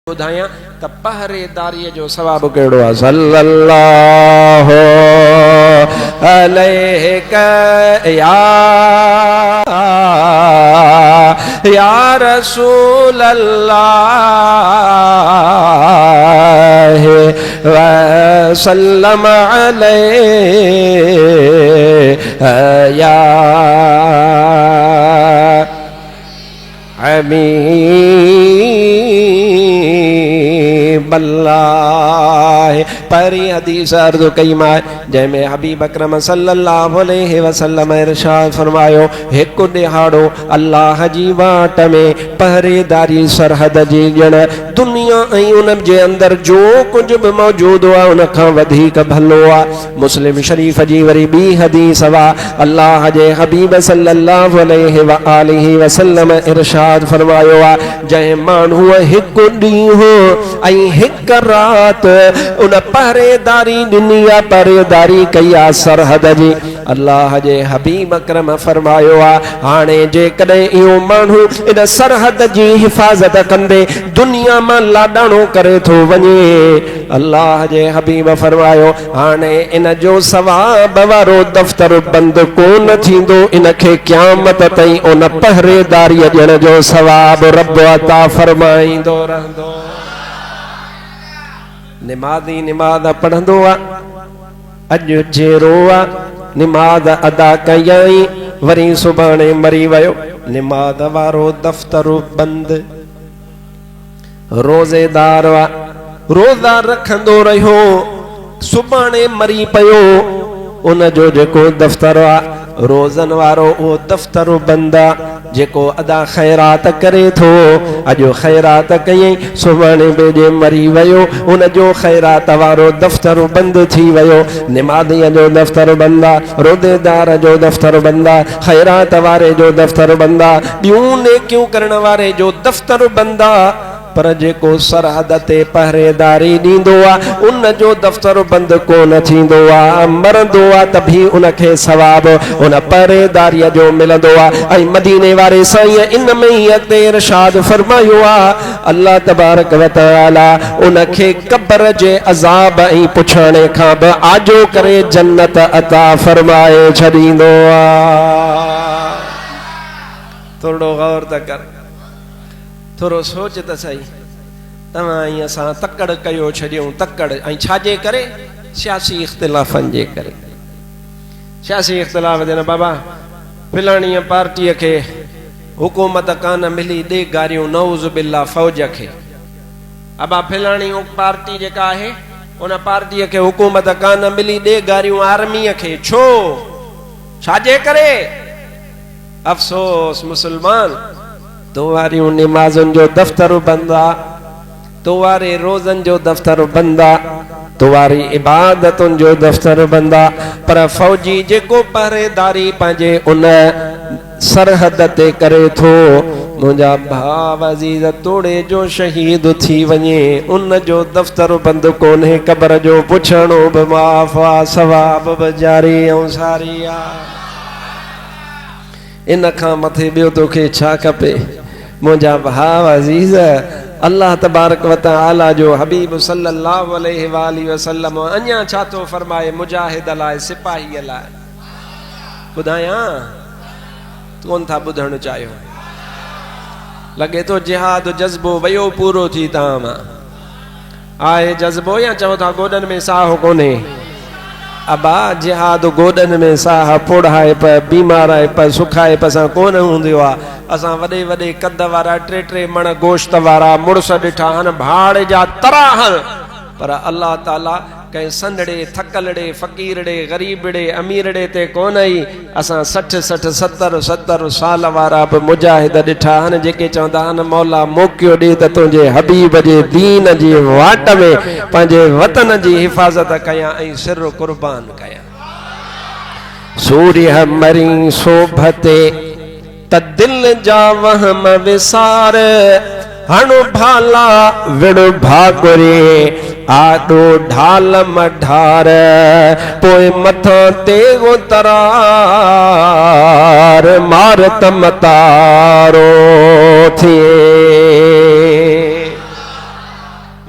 ॿुधायां त पहरेदारीअ जो सवाबु कहिड़ो आहे। सल्लल्लाहु अलैहि या रसूल अल्लाह व सल्लम अलैहि या बल्लाह। पहरी हदीस अर्ज़ कई मां जंहिंमें हबीब अकरम सल्लल्लाहु अलैहि वसल्लम इरशाद फरमायो, हिकु ॾिहाड़ो अल्लाह जी वाट में पहरेदारी सरहद जी ॼण दुनिया ऐं उन जे अंदरि जो कुझु बि मौजूदु आहे उन खां वधीक भलो आहे। मुस्लिम शरीफ़ जी वरी ॿी हदीस आहे, अल्लाह जे हबीब सल्लल्लाहु अलैहि वसल्लम इरशाद फरमायो आहे, जंहिं माण्हूअ हिकु ॾींहुं ऐं हिकु राति उन पहरेदारी ॾिनी आहे, पहरेदारी कई आहे सरहद जी। अल्लाह जे हबीब अकरम फरमायो आहे, हाणे जेकॾहिं इहो माण्हू इन सरहद जी हिफ़ाज़त कंदे दुनिया मां लाॾाणो करे थो वञे, अल्लाह जे हबीब फरमायो हाणे इन जो सवाब वारो दफ़्तर बंदि कोन थींदो, इनखे क़यामत ताईं उन पहरेदारीअ ॾियण जो सवाब रब अता फरमाईंदो रहंदो। निमाज़ी निमाज़ पढ़ंदो आहे, अॼु जहिड़ो आहे निमाज़ अदा कयई वरी सुभाणे मरी वियो, निमाज़ वारो दफ़्तर बंदि। रोज़ेदार आहे, रोज़ा रखंदो रहियो, सुभाणे मरी पियो, उन जो जेको दफ़्तर आहे रोज़न वारो उहो दफ़्तर बंदि आहे। जेको अदा ख़ैरात करे थो, अॼु ख़ैरात कयई सुभाणे ॿिए मरी वियो, उन जो ख़ैरात वारो दफ़्तर बंदि थी वियो। निमाज़ीअ जो दफ़्तर बंदि आहे, रोज़ेदार जो दफ़्तर बंदि आहे, ख़ैरात वारे जो दफ़्तर बंदि आहे, ॿियूं नेकियूं करण वारे जो दफ़्तर बंदि आहे, पर जेको सरहद ते पहरेदारी ॾींदो आहे उन जो दफ़्तर बंदि कोन थींदो आहे, मरंदो आहे त बि उनखे सवाब उन पहरेदारीअ जो मिलंदो आहे। ऐं मदीने वारे साईं इन में ई अॻिते इरशाद फरमायो आहे, अल्लाह तबारक व तआला उनखे क़ब्र जे अज़ाब ऐं पुछाणे खां बि आजो करे जन्नत अता फरमाए छॾींदो आहे। थोरो गौर त कर, थोरो सोच त सही, तव्हां ऐं असां तकड़ कयो छॾियूं, तकड़ ऐं छाजे करे? सियासी इख़्तिलाफ़नि जे करे। सियासी इख़्तिलाफ़ जे न बाबा फिलाणीअ पार्टीअ खे हुकूमत कान मिली, ॾे गारियूं नऊज़ बिल्ला फ़ौज खे। अबा फिलाणी पार्टी जेका आहे उन पार्टीअ खे हुकूमत कान मिली, ॾे गारियूं आर्मीअ खे। छो? छाजे करे? अफ़सोस मुसलमान, तो वारियूं निमाज़ुनि जो दफ़्तर बंदि आहे, तो वारे रोज़नि जो दफ़्तर बंदि आहे, तो वारी इबादतुनि जो दफ़्तर बंदि आहे, पर फ़ौजी जेको पहरेदारी पंहिंजे उन सरहद ते करे थो, मुंहिंजा भाउ अज़ीज़ तोड़े जो शहीद थी वञे, उन जो दफ़्तर बंदि कोन्हे, क़ब्र जो पुछणो बि माफ़ आहे, सवाब बि जारी ऐं सारी आहे। इन खां मथे ॿियो तोखे छा खपे? मुंहिंजा भाउ अज़ीज़, अल्लाह तबारक व तआला जो हबीब सल्लल्लाहु अलैहि वसल्लम अञा छा थो फरमाए मुजाहिद लाइ, सिपाहीअ लाइ? ॿुधायां? कोन था ॿुधणु चाहियो? लॻे थो जिहाद जज़्बो वयो पूरो थी तव्हां मां। आहे जज़्बो या चओ था गोॾनि में साह कोन्हे? अबा जिहाद गोॾनि में साह पोड़ाए प बीमार आहे प सुखाए प सां कोन हूंदो आहे। असां वॾे वॾे कद वारा टे मण गोश्त वारा मुड़ुस ॾिठा आहिनि, भाड़ जा तराहनि, पर अल्लाह ताला कंहिं संदड़े थकलड़े फ़क़ीरड़े ग़रीबड़े अमीरड़े ते कोन ई। असां 60-60 70 साल वारा बि मुजाहिद ॾिठा आहिनि जेके चवंदा आहिनि मौला मौक़ियो ॾे त तुंहिंजे हबीब जे दीन जी वाट में पंहिंजे वतन जी हिफ़ाज़त कयां ऐं सिर क़ुर्बान कयां। सूर्य मरी सोभते त दिल जा वहम विसार, हणु भाला विड़ भाकुरे आडो ढाल मढार, पोइ मथां ते तरार मार तमतारो थिए।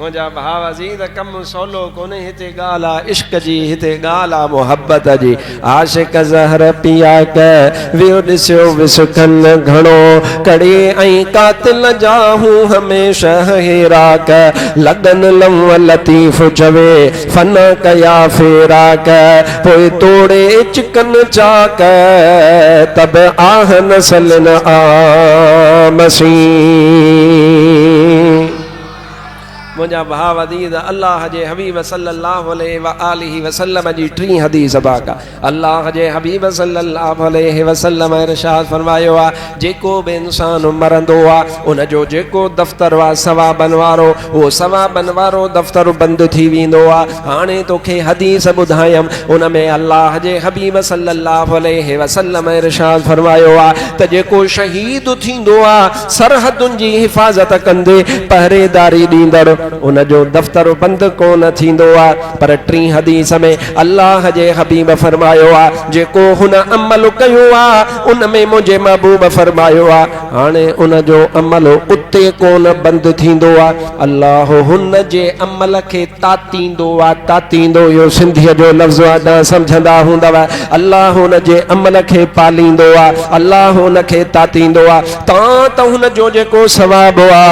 मुझा भाव अज़ीज़ कम सोलो कोने हिते गाला इश्क जी हिते गाला मोहब्बत जी आशिक ज़हर पिया के वियो दिसो विसुखन घणो कड़ी ऐं कातिल जाहू हमेशा हेरा के लगन लम लतीफ चवे फन कया फेरा के पोइ तोड़े चिकन चाक तब आहन सलन आ मसी मुझा भाव अज़ीज़ अल्लाह जे हबीब सल्लल्लाहु अलैहि वसल्लम जी टी हदीस बाका अल्लाह जे हबीब सल्लल्लाहु अलैहि वसल्लम इरशाद फरमायो आ जेको बि इंसान मरंदो आ उन जो जेको दफ़्तर वा सवाबन वारो वो सवाबन वारो दफ़्तर बंद थी वेंदो आ हाणे तोखे हदीस ॿुधायम उन में अल्लाह जे हबीब सल्लल्लाहु अलैहि वसल्लम इरशाद फरमायो आ त जेको शहीद थींदो आ सरहदुनि जी हिफ़ाज़त कंदे पहरेदारी ॾींदड़ उन जो दफ़्तर बंद कोन थींदो आ पर टी हदीस में अल्लाह जे हबीब फरमायो आ जेको हुन अमल कयो आ उन में मुझे महबूब फरमायो आ हाणे उन जो अमल उते कोन बंद थींदो आ अल्लाह हुन जे अमल के तातींदो यो सिंधीअ जो लफ़्ज़ आहे समझंदा हूंदव अल्लाह हुन जे अमल के पालींदो आ अल्लाह हुन के तातींदो आ त हुन जो जेको सवाब आ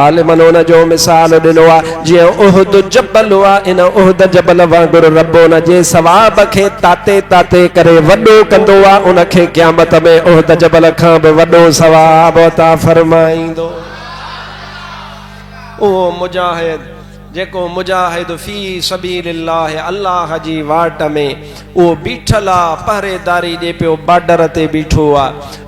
आलिमन हुन जो मिसाल जिया उहद जबल हुआ इन उहद जबल वांगुर रब्बो न जे सवाब के ताते ताते करे वडो कंदो आ उन के क़यामत में उहद जबल खां भी वडो सवाब अता फरमाईंदो ओ मुजाहिद जेको मुजाहिद फी सबीलिल्लाह अल्लाह जी वाट में वो बीठला पहरेदारी जे पियो बॉर्डर ते बीठो आ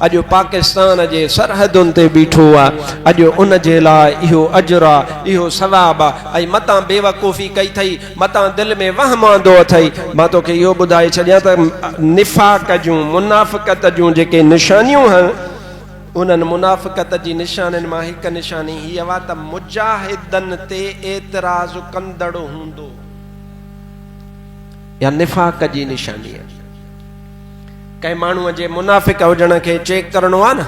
अजो पाकिस्तान जे सरहदुन ते बीठो आ अजो उन जे लाइ इहो अजर आ इहो सवाब आ ऐं मतां बेवकूफ़ी कई थई मतां दिल में वहम आंदो अथई मां तोखे इहो ॿुधाए छॾियां त निफ़ाक़ जूं मुनाफ़िक़त जूं जेके निशानियूं आहिनि उन्हनि मुनाफ़िक़त जी निशाननि मां हिकु निशानी हीअ वा त मुजाहिदनि ते एतिराज़ कंदड़ हूंदो या निफ़ाक़ जी निशानी आहे कंहिं माण्हूअ जे मुनाफ़िक़ हुजण खे चेक करणो आहे न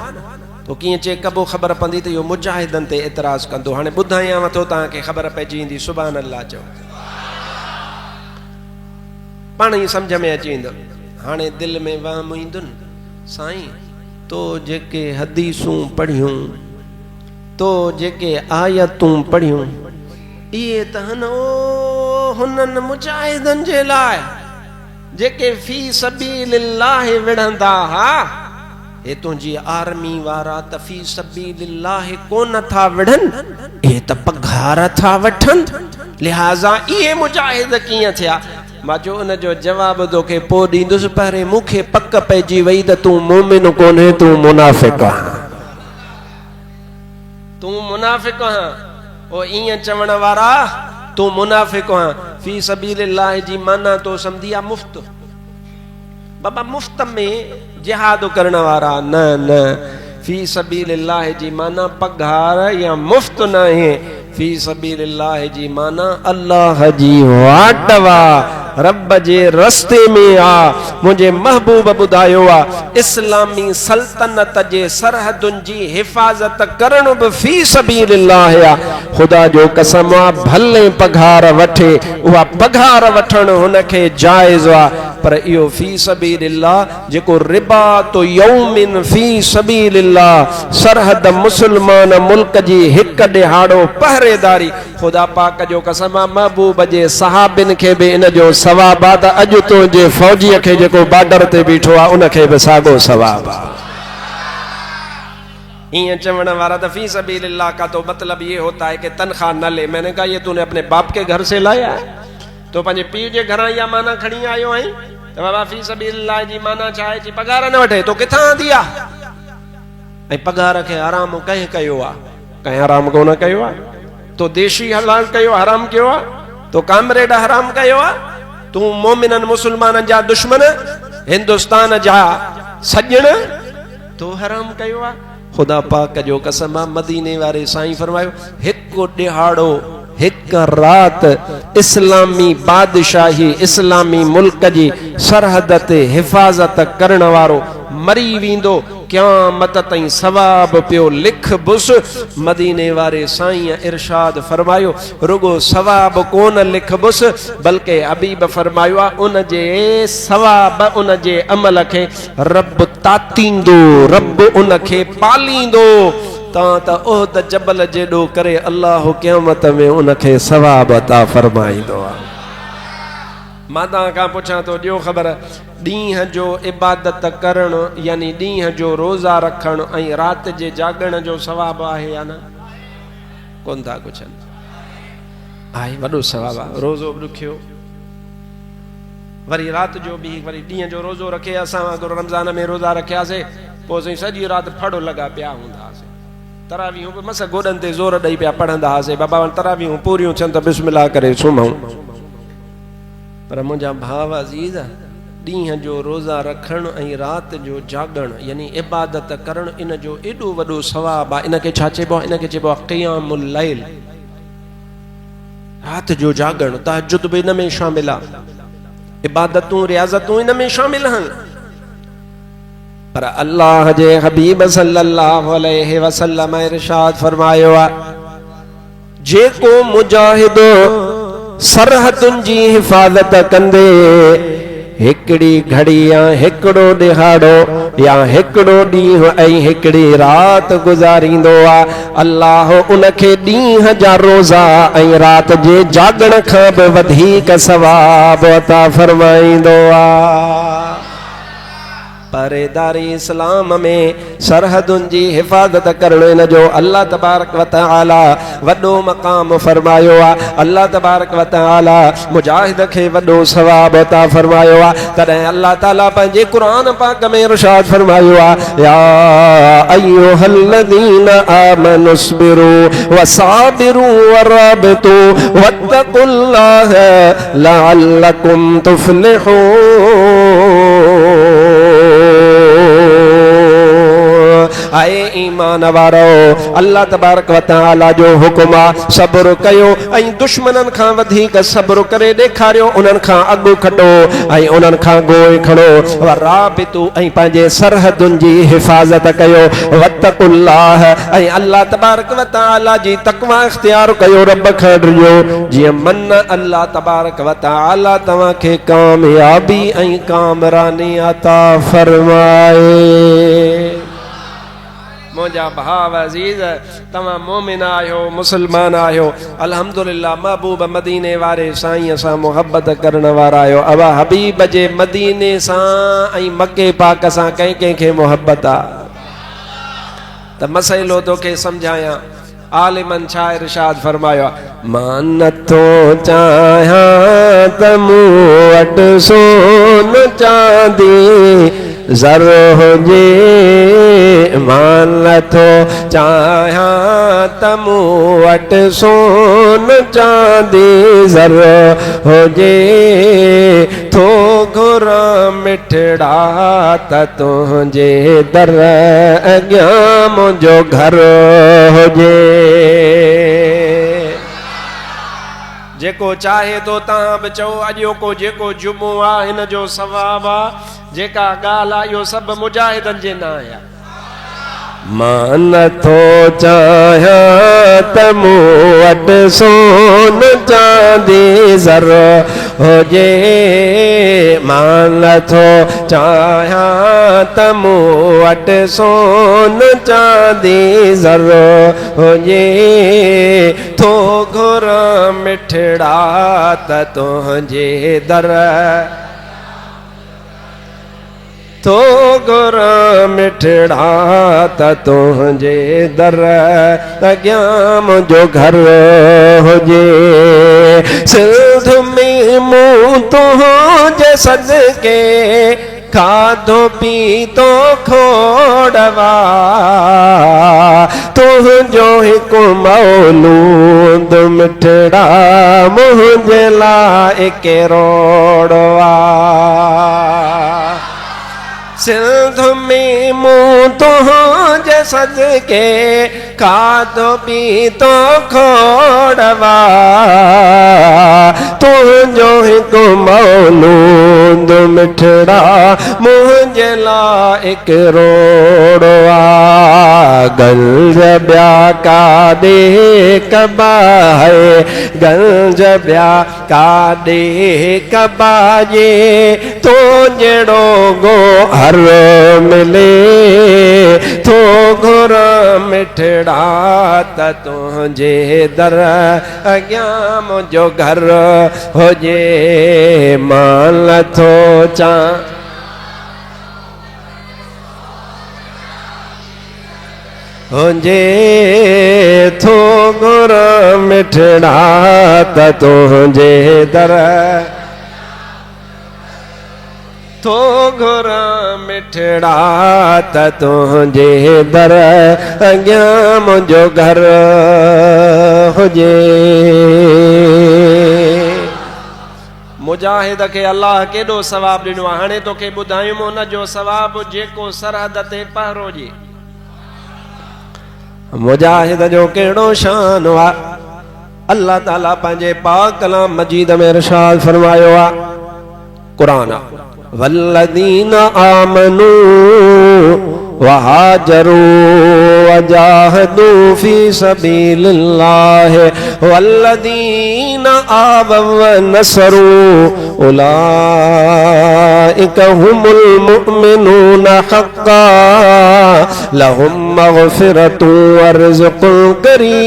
तो कीअं चेक कबो ख़बर पवंदी त इहो मुजाहिदनि ते एतिराज़ कंदो हाणे ॿुधायांव थो तव्हांखे ख़बर पइजी वेंदी सुभान अल्लाह चओ पाण ई सम्झ में अची वेंदो हाणे दिलि में वहम ईंदुनि साईं तो जेके हदीसूं पढ़ियूं तो जेके आयतूं पढ़ियूं इहे त हुननि मुजाहिदनि जे लाइ जेके फी सबीलिल्लाह विढ़ंदा हा हे तुंहिंजी आर्मी वारा त फी सबीलिल्लाह कोन था विढ़नि हे त पघार था वठनि लिहाज़ा इहे मुजाहिद कीअं थिया मां जो उन जो जवाब तोखे पोइ ॾींदुसि पहिरें मूंखे पक पइजी वई त तूं मोमिन कोन्हे तूं मुनाफ़िक़ आहीं तूं मुनाफ़िक़ आहीं ओ ईअं चवण वारा तूं मुनाफ़िक़ आहीं फी सबीलिल्लाह जी माना तो सम्झी आहे मुफ़्त बाबा मुफ़्त में जिहाद करण वारा न न फी सबीलिल्लाह जी माना पघार या मुफ़्त न है फी सबीलिल्लाह जी माना अल्लाह जी वाट वा रब जे रस्ते में आ मुझे महबूब बुधायो आ इस्लामी सल्तनत जे सरहदुन जी हिफाजत करण भी फी सबीलिल्लाह आ खुदा जो कसम आ भले पघार वठे उहा पघार वठण हुन के जायज़ आ पर इहो फी सबीलिल्लाह जेको रिबा तो यौमिन फी सबीलिल्लाह सरहद मुसलमान मुल्क जी हिक दिहाड़ो पहरेदारी खुदा पाक जो कसम महबूब जे सहाबिन के भी इन जो सवाब आ त अज तो जे फौजी के जेको बॉर्डर ते बीठो आ उन के भी सागो सवाब आ इन चवण वाला तो फी सबीलिल्लाह का तो मतलब ये होता है कि तनख्वाह न ले मैंने कहा ये तूने अपने बाप के घर से लाया है तो पंहिंजे पीउ जे घरां या माना खणी आयो आई तो बाबा फी सबीलिल्लाह जी माना चाहे जी पगार न वठे तो किथां आंदी आ ऐं पगार के हराम कंहिं कयो आ कंहिं हराम कोन कयो आ तो देशी हलाल कयो हराम कयो आ तो कामरेड हराम कयो आ तू मोमिनन मुसलमानन जा दुश्मन हिंदुस्तान जा सजण तो हराम कयो आ खुदा पाक जो कसम मदीने वारे साईं फरमायो हिकु दिहाड़ो हिक रात इस्लामी बादशाही इस्लामी मुल्क जी सरहद ते हिफाजत करण वारो मरी वेंदो क़यामत ताईं सवाब पियो लिख बुस। मदीने वारे साईं इरशाद फरमायो रुगो सवाब कोन लिख बुस बल्कि हबीब फरमायो उन जे सवाब उन जे अमल के रब तातींदो, रब उन के पालींदो। त ओहद जबल जेडो करे अल्लाह क़यामत में उन के सवाब अता फरमाईंदो। मां तव्हां खां पुछां तो ॾियो ख़बर ॾींहं जो इबादत करण यानी ॾींहं जो रोज़ा रखण ऐं रात जे जागण जो सवाब आहे या न? कोन था कुझनि आहे वॾो सवाब आहे। रोज़ो बि ॾुखियो वरी रात जो बि वरी ॾींहं जो रोज़ो रखे। असां वांगुरु रमज़ान में रोज़ा रखियासीं पोइ असीं सॼी राति फड़ो लॻा पिया हूंदा हुआसीं। तरावियूं बि मस गोॾनि ते ज़ोर ॾेई पिया पढ़ंदा हुआसीं। बाबा तरावियूं पूरियूं थियनि त बिस्मिल्लाह करे सुम्हूं। पर मुंहिंजा भाव अज़ीज़ ॾींहं जो रोज़ा रखण ऐं राति जो जागण यानी इबादत करण इन जो एॾो वॾो सवाब आहे। इन खे छा चइबो आहे? इन खे चइबो आहे क़ियामुल लैल। राति जो जागण तहज्जुद बि इन में शामिल आहे, इबादतूं रियाज़तूं इन में शामिल आहिनि। पर अल्लाह जे हबीब सल्लल्लाहु अलैहि वसल्लम इरशाद फरमायो आहे जेको मुजाहिद सरहदुनि जी हिफ़ाज़त कंदे हिकड़ी घड़ी या हिकड़ो दिहाड़ो या हिकड़ो ॾींहुं ऐं हिकड़ी रात गुज़ारींदो आहे अल्लाह उनखे ॾींहं जा रोज़ा ऐं रात जे जागण खां बि वधीक सवाब अता फरमाईंदो आहे। परेदारी इस्लाम में सरहदुनि जी हिफ़ाज़त करण इन जो अल्लाह तबारक व तआला वॾो मक़ाम फरमायो आहे। अल्लाह तबारक व तआला मुजाहिद खे वॾो सवाब अता फरमायो आहे। तॾहिं अल्लाह ताला पंहिंजे क़ुरान पाक में इरशाद फरमायो आहे या अय्युहल्लज़ीन आमनुस्बिरू वसाबिरू वराबितू वत्तकुल्लाह लअल्लकुम तुफ्लिहून। आए ईमान वारो अल्लाह तबारक व तआला जो हुक्म आहे सब्र कयो ऐं दुश्मननि खां वधीक सब्र करे ॾेखारियो। उन्हनि खां अॻु खटो ऐं उन्हनि खां गोए खणो। वराबितू ऐं पंहिंजे सरहदुनि जी हिफ़ाज़त कयो। वत्तकुल्लाह ऐं अल्लाह तबारक व तआला जी तक़वा इख्तियार कयो। रब खां ॾिजो जीअं मन अल्लाह तबारक व तआला तव्हांखे कामयाबी ऐं कामरानी अता फरमाए। मुंहिंजा भाव अज़ीज़ तव्हां मोमिन आहियो, मुसलमान आहियो। अल्हम्दुलिल्लाह महबूब मदीने वारे साईं सां मोहब्बत करण वारा आहियो। अब हबीब जे मदीने सां ऐं मके पाक सां कंहिं कंहिंखे मोहब्बत आहे त मसइलो तोखे सम्झायां। आलिमन छा इरशाद फरमायो मां नथो चाहियां त मूं वटि सोन चांदी ज़र हुजे। मां नथो चाहियां त मूं वटि सोन चांदी ज़र हुजे। थो घुरां मिठड़ा त तुंहिंजे दर अॻियां मुंहिंजो घर हुजे। जेको चाहे तो तव्हां बि चओ अॼोको जेको जुमो आहे हिन जो सवाब आहे। जेका ॻाल्हि आहे इहो सभु मुजाहिदनि जे नाम आहे। मां नथो चाहियां त मूं वटि सोन चांदी ज़र हुजे। मां नथो चाहियां त मूं वटि सोन चांदी ज़र हुजे। थो घुरां मिठड़ा त तुंहिंजे दर तो घुरां मिठड़ा त तुंहिंजे दर अॻियां मुंहिंजो घर हुजे। सिंध में मूं तुंहिंजे सदके खाधो पीतो खोड़वा तुंहिंजो हिकु मौलूद मिठड़ा मुंहिंजे लाइ करोड़वा। सिंध में मूं तुंहिंजे सदके खाधो पीतो खोड़वा तुंहिंजो हिकु मौलूद मिठड़ा मुंहिंजे तुंहिंजे लाइ एक रोड़ आ गंज ॿिया काॾे कबा है गंज ॿिया काॾे कबा जे तो जहिड़ो गो हर मिले तो घुर मिठड़ा त तुंहिंजे दर अॻियां मुंहिंजो घर हुजे मां नथो चा हुजे थो घुर मिठड़ा त तुंहिंजे दर तो घुर मिठड़ा त तुंहिंजे दर अॻियां मुंहिंजो घर हुजे। मुजाहिद खे अल्लाह केॾो सवाब ॾिनो आहे। हाणे तोखे ॿुधायूं उन जो सवाब जेको सरहद ते पहरो जे मुजाहिद जो कहिड़ो शान आहे। अल्लाह ताला पंहिंजे पाक कलाम मजीद में इरशाद फरमायो आहे क़ुरान वल्लदीन आमनू वहाजरू वजाहदू फी सबीलिल्लाह वल्लदीन आवव नसरू उलाइका हुमुल मुमिनून हक्का लहुम मगफिरतु व रिज़्कुन करीम।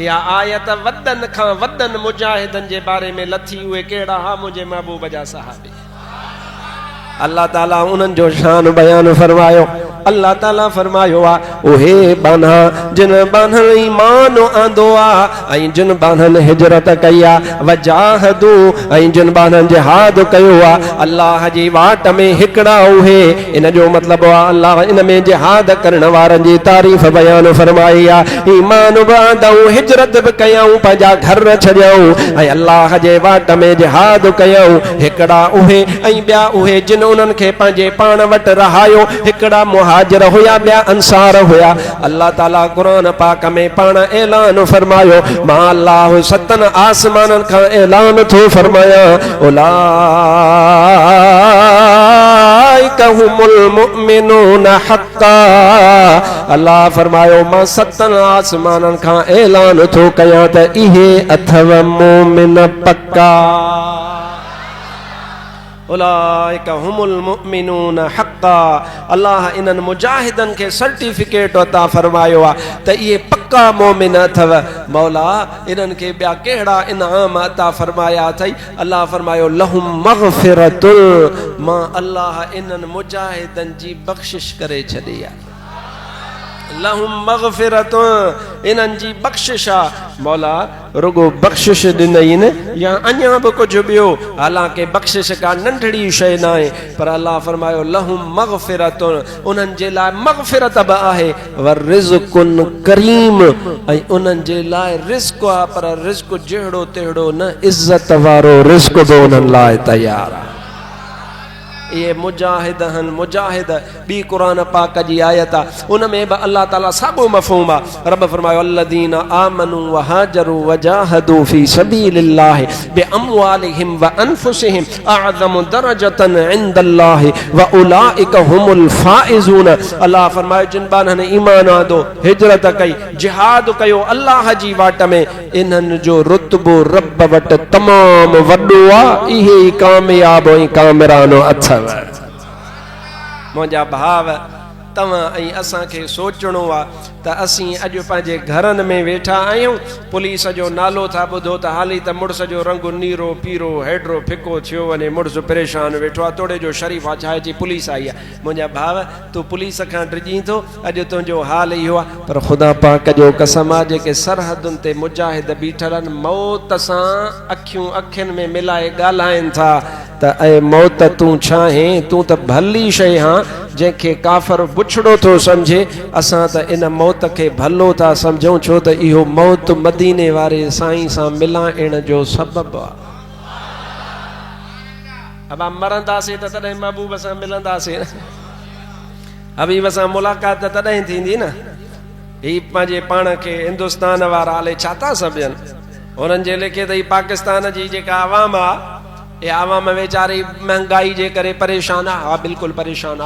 या आयत वदन खां वदन मुजाहिदन जे बारे में लथी उहे कहिड़ा हा मुंहिंजे महबूब जा सहाबी। अल्लाह ताला उन्हनि जो शान बयान फरमायो। अल्लाह ताला फरमायो आहे उहे बाना जिन बानन ईमान आंदो आहे ऐं जिन बानन हिजरत कई आहे वजाहदू ऐं जिन बानन जिहाद कयो आहे अल्लाह जी वाट में हिकिड़ा उहे इन जो मतिलबु आहे अल्लाह इन में जिहाद करण वारनि जी तारीफ़ बयान फरमाई आहे। ईमान बि आंदऊं हिजरत बि कयऊं पंहिंजा घर छॾियऊं ऐं अल्लाह जे वाट में जिहाद कयऊं हिकिड़ा उहे ऐं ॿिया उहे जिन उन्हनि खे पंहिंजे पाण वटि रहायो हिकिड़ा मुहाजिर हुया ॿिया अंसार हुया। अल्लाह ताला क़ुरान पाक में पाण ऐलान फरमायो मां अल्लाह सतन आसमाननि खां ऐलान थो फरमाया उलाइका हुमुल मुमिनून हक्का। अल्लाह फरमायो मां सतन आसमाननि खां ऐलान थो कयां त इहे अथव मोमिन पक्का। उलाइका हुमुल मुमिनून हक्का। अल्लाह इन्हनि मुजाहिदनि खे सर्टिफिकेट अता फरमायो आहे त इहे पक्का मोमिन अथव। मौला इन्हनि खे ॿिया कहिड़ा इनाम अता फरमाया अथई। अल्लाह फरमायो लहुम मगफिरतुन मां अल्लाह इन्हनि मुजाहिदनि जी बख़्शिश करे छॾी आहे। लहुम मगफिरतुन इन्हनि जी बख़्शिश आहे। मौला रुगो बख़्शिश ॾिनई न या अञा बि कुझु ॿियो हालांकि बख़्शिश का नंढड़ी शइ न आहे पर अल्लाह फरमायो लहुम मगफिरतुन उन्हनि जे लाइ मगफिरत बि आहे व रिज़्कुन करीम ऐं उन्हनि जे लाइ रिज़्क़ आहे पर रिज़्क़ जहिड़ो तहिड़ो न इज़त वारो रिज़्क़ बि उन्हनि लाइ तयारु आहे। ये मुजाहिद हन मुजाहिद बी कुरान पाक जी आयत उन में बि अल्लाह ताला साॻियो मफ़हूम आहे। रब फरमायो अल्लज़ीना आमनू वहाजरू वजाहदू फी सबीलिल्लाह बिअमवालिहिम व अनफुसिहिम अअज़मु दरजतन इंदल्लाह व उलाइका हुमुल फाइज़ून। अल्लाह फरमायो जिन बाननि ईमान आंदो हिजरत कई जिहाद कयो अल्लाह जी वाट में इन्हनि जो रुतबो रब वटि तमामु वॾो आहे। इहे ई कामयाब ऐं कामिरानो अथव। मुंहिंजा भाव तव्हां ऐं असांखे सोचणो आहे त असीं अॼु पंहिंजे घरनि में वेठा आहियूं पुलिस जो नालो था ॿुधो त हाली त मुड़ुस जो रंग नीरो पीरो हेडरो फिको थियो वञे मुड़ुस परेशान वेठो आहे तोड़े जो शरीफ़ आहे छा जी पुलिस आई आहे। मुंहिंजा भाव तूं पुलिस खां डिॼी थो अॼु तुंहिंजो हाल इहो आहे पर ख़ुदा पाक जो कसम आहे जेके सरहदुनि ते मुजाहिद बीठल आहिनि मौत सां अखियूं अखियुनि में मिलाए ॻाल्हाइनि था त ऐं मौत तूं छा आहीं तूं त भली शइ हां जंहिंखे काफ़र बुछड़ो थो सम्झे असां त इन मौत खे भलो था सम्झूं छो त इहो मौत मदीने वारे साईं सां मिलाइण जो सबबु आहे। अब मरंदासीं त तॾहिं महबूब सां मिलंदासीं हबीब सां मुलाक़ात त तॾहिं थींदी न। ही पंहिंजे पाण खे हिंदुस्तान वारा हाले छा था सम्झनि उन्हनि जे लेखे त ई पाकिस्तान जी जेका आवाम आहे, ये आवाम वेचारी महंगाई जे करे परेशान आहे। हा बिल्कुलु परेशान आहे।